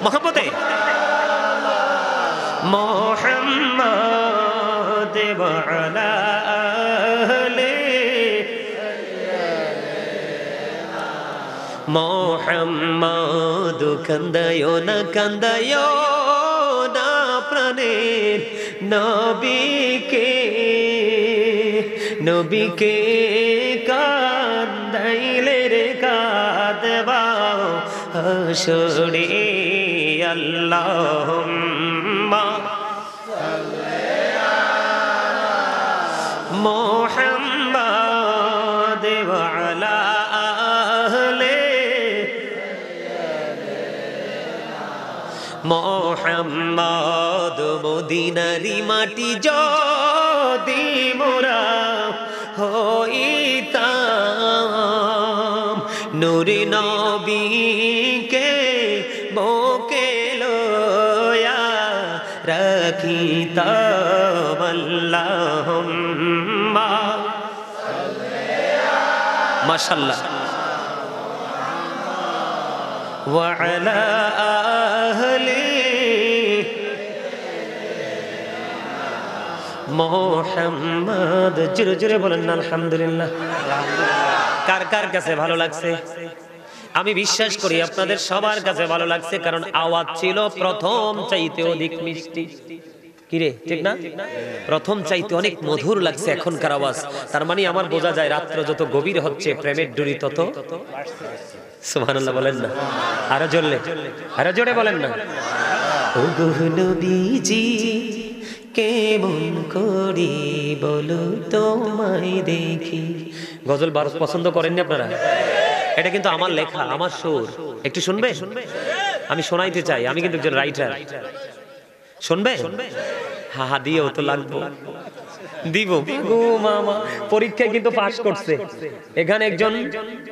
মুহাম্মাদে মুহাম্মাদ ওয়া আলা আহলি মুহাম্মাদ কান্দায়ো না প্রাণের নবীকে কান্দাইলে রে কাঁদবাও হাসরে আল্লাহুম্মা মুহাম্মাদ ওয়া আলা আহলি মুহাম্মাদ মদিনারি মাটি যদি মোরা হইতাম নূরে নবীকে বুকে লয়া রাখিতাম আল্লাহুম্মা মাশাআল্লাহ ওয়া আলা আহলি মুহাম্মাদ। জোরে জোরে বলেন না আলহামদুলিল্লাহ। কার কার কাছে ভালো লাগছে? আমি বিশ্বাস করি আপনাদের সবার কাছে ভালো লাগছে, কারণ আওয়াজ ছিল প্রথম চাইতে অধিক মিষ্টি। কিরে ঠিক না? প্রথম চাইতে অনেক মধুর লাগছে এখনকার আওয়াজ। তার মানে আমার বোঝা যায় রাত্র যত গভীর হচ্ছে প্রেমের ডুরি তত সুবহানাল্লাহ বলেন না, আরো জোরে বলেন না। ওগো নবীজি কেমন করি বলো তোমায় দেখি। গজল পছন্দ করেননি আপনারা? এটা কিন্তু আমার লেখা, আমার সুর। একটু শুনবে? আমি শোনাইতে চাই, আমি কিন্তু একজন রাইটার। শুনবে? হা হা দিয়েও তো লাগবো, দিব গো মামা। পরীক্ষায় কিন্তু পাস করছে। এখানে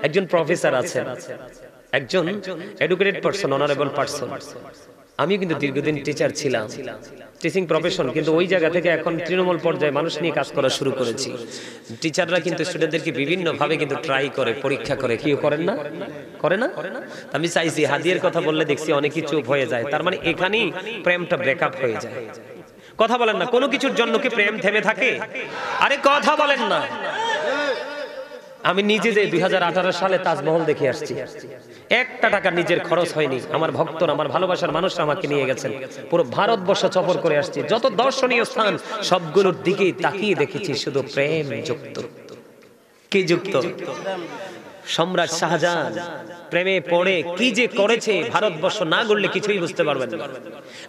একজন প্রফেসর আছেন, একজন এডুকেটেড পারসন, অনারেবল পারসন। আমি কিন্তু দীর্ঘদিন টিচার ছিলাম, টিচিং প্রফেশন, কিন্তু ওই জায়গা থেকে এখন তৃণমূল পর্যায়ে মানুষ নিয়ে কাজ করা শুরু করেছি। টিচাররা কিন্তু স্টুডেন্টদেরকে বিভিন্ন ভাবে কিন্তু ট্রাই করে, পরীক্ষা করে। কি করেন না? করে না? আমি চাইছি হাদিয়ের কথা বললে দেখছি অনেকেই চুপ হয়ে যায়। তার মানে এখানেই প্রেমটা ব্রেকআপ হয়ে যায়। কথা বলেন না। কোনো কিছুর জন্য কি প্রেম থেমে থাকে? আরে কথা বলেন না। আমি নিজে যে 2018 সালে তাজমহল দেখে আসছি, একটা টাকা নিজের খরচ হয়নি। আমার ভক্তরা, আমার ভালোবাসার মানুষরা আমাকে নিয়ে গেছেন। পুরো ভারতবর্ষ সফর করে আসছি। যত দর্শনীয় স্থান সবগুলোর দিকেই তাকিয়ে দেখেছি শুধু প্রেম যুক্ত। কি যুক্ত? সম্রাট শাহজাহান প্রেমে পড়ে কি যে করেছে, ভারতবর্ষ না গড়লে কিছুই বুঝতে পারবেন না।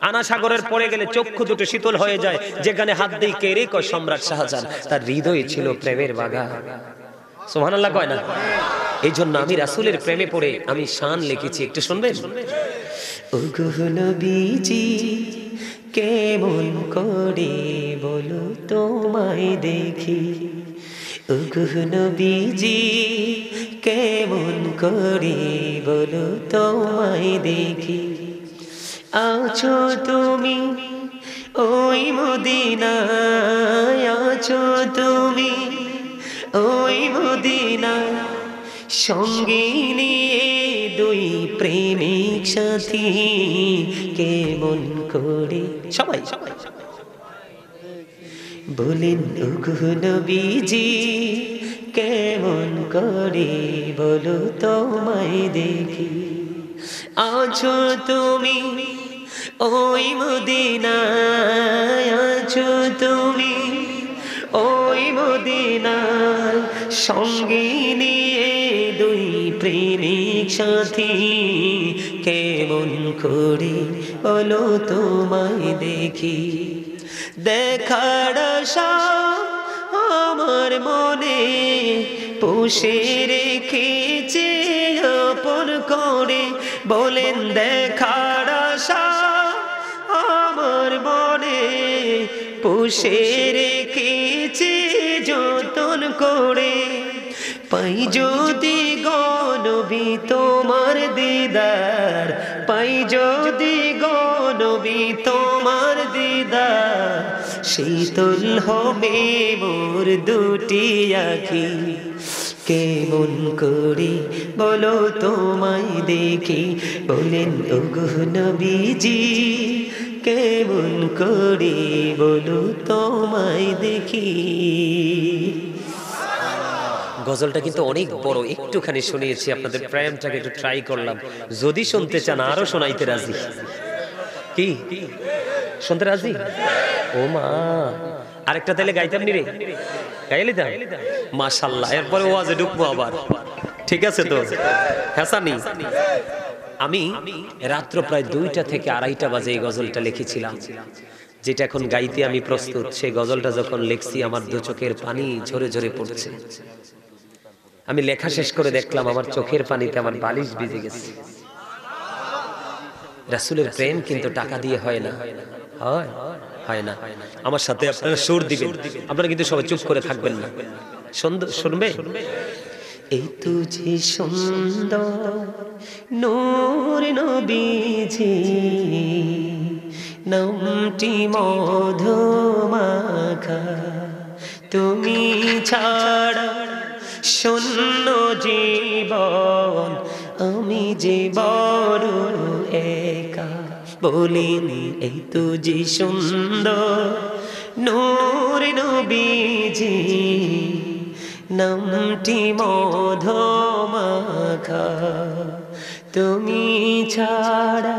আনা সাগরের পড়ে গেলে চক্ষু দুটো শীতল হয়ে যায়। যেখানে হাত দিয়ে কেড়ে কয় সম্রাট শাহজাহান, তার হৃদয়ে ছিল প্রেমের বাগান। সুবহানাল্লাহ কয় না? এই জন্য আমি রাসূলের প্রেমে পড়ে আমি শান লিখেছি। একটু শুনবেন? ওগো নবীজি কেমন করে বলো তোমায় দেখি। ওগো নবীজি কেমন করে বলো তোমায় দেখি। আছো তুমি ওই মদিনায়, আছো তুমি ওই মদিনায়, সঙ্গে নিয়ে দুই প্রেমিক সাথী। কেমন করে সবাই বলেন ওগো নবীজি কেমন করে বলো তোমায় দেখি। আছো তুমি ওই মদিনায়, আছো তুমি ওই মদিনায়, সঙ্গে নিয়ে দুই প্রেমিক সাথী। কেমন করে বলো তোমায় দেখি। দেখার আশা আমার মনে পুষে রেখেছে আপন করে। বলেন দেখার আশা আমার মনে পুষে রেখেছে যতন করে। পাই যদি গনবি তোমার দিদার, পাই যদি গনবি তোমার দিদার, শীতল হবে মোর দুটি আঁখি। কেমন করে বলো তোমায় দেখি। বলেন ওগো নবীজি কেমন করে বলো তোমায় দেখি। গজলটা কিন্তু অনেক বড়, একটুখানি শুনিয়েছি, আপনাদের প্রেমটাকে একটু ট্রাই করলাম। যদি শুনতে চান আরো শোনাইতে রাজি। কি শুনতে রাজি? ও মা, আরেকটা তাইলে গাইতাম নি রে, গাইলি তা মাশাআল্লাহ। এরপরে ওয়াজে ঢুকবো আবার, ঠিক আছে তো? হাসানি, আমি রাত্র প্রায় 2টা থেকে 2:30 বাজে এই গজলটা লিখেছিলাম, যেটা এখন গাইতে আমি প্রস্তুত। সেই গজলটা যখন লিখছি আমার দু চোখের পানি ঝরে ঝরে পড়ছে। আমি লেখা শেষ করে দেখলাম আমার চোখের পানিতে আমার বালিশ ভিজে গেছে। রাসূলের প্রেম কিন্তু টাকা দিয়ে হয় না, হয় হয় না। আমার সাথে আপনারা সুর দিবেন, আপনারা কিন্তু সবাই চুপ করে থাকবেন না, শুনবে। এই তুঝে সুন্দর নূর নবীজি, নামটি মধুমাখা, তুমি ছাড়া শূন্য জীবন, আমি যে বড় একা। বলিনি এই তুঝে সুন্দর নূর নবীজি, নামটি মধুমাখা, তুমি ছাড়া